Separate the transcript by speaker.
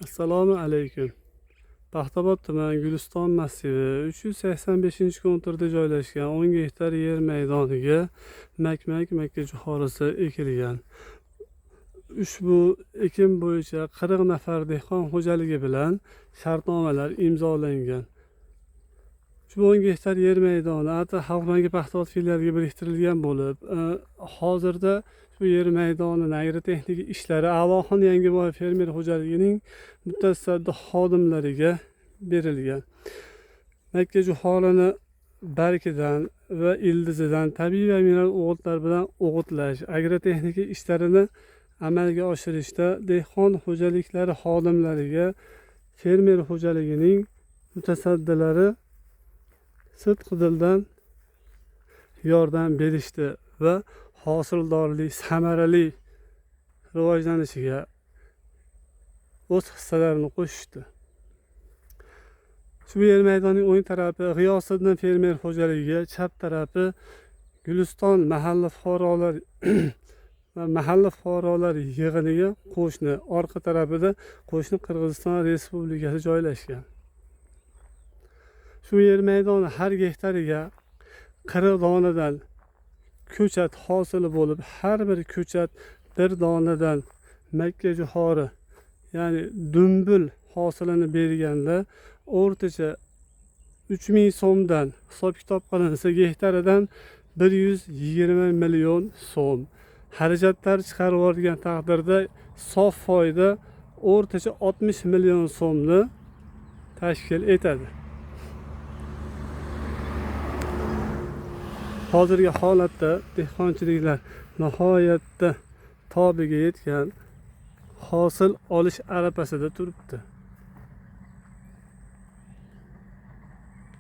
Speaker 1: Assalomu alaykum. Paxtabod tuman Guliston massivi 385-konturda joylashgan 10 gektar yer maydoniga makka jo'xorisi ekilgan. Ushbu ekin bo'yicha 40 nafar dehqon xo'jaligi bilan shartnomalar imzolangan. Ushbu 10 gektar yer maydoni Xalq banki Paxtabod filialiga biriktirilgan bo'lib, hozirda bu yer maydonini agrotexnik ishlari A'loxon Yangiboyev fermer xo'jaligining mutasaddi xodimlariga berilgan. Makka jo'xorini bargidan va ildizidan tabiiy va mineral o'g'itlar bilan o'g'itlash, agrotexnik ishlarini amalga oshirishda dehqon xo'jaliklari xodimlariga fermer xo'jaligining mutasaddilari sidqi dildan yordam berishdi va hosildorlik samarali rivojlanishiga o'z hissalarini qo'shishdi. Shu yer maydonining o'ng tarafi G'iyosiddin fermer xo'jaligiga, chap tarafi Guliston mahalla fuqarolar yig'iniga qo'shni, orqa tarafida qo'shni Qirg'iziston Respublikasi joylashgan. Shu yer maydoni har gektariga 40 donadan ko'chat hosili bo'lib, har bir ko'chat bir donadan makka jo'xori, ya'ni dumbul hosilini berganda o'rtacha 3000 so'mdan hisob kitob qilinsa, gektaridan 120 million so'm. Xarajatlar chiqarib yuborgan taqdirda sof foyda o'rtacha 60 million so'mni tashkil etadi. Hozirgi holatda dehqonchiliklar nihoyatda tobiga yetgan, hosil olish arafasida turibdi.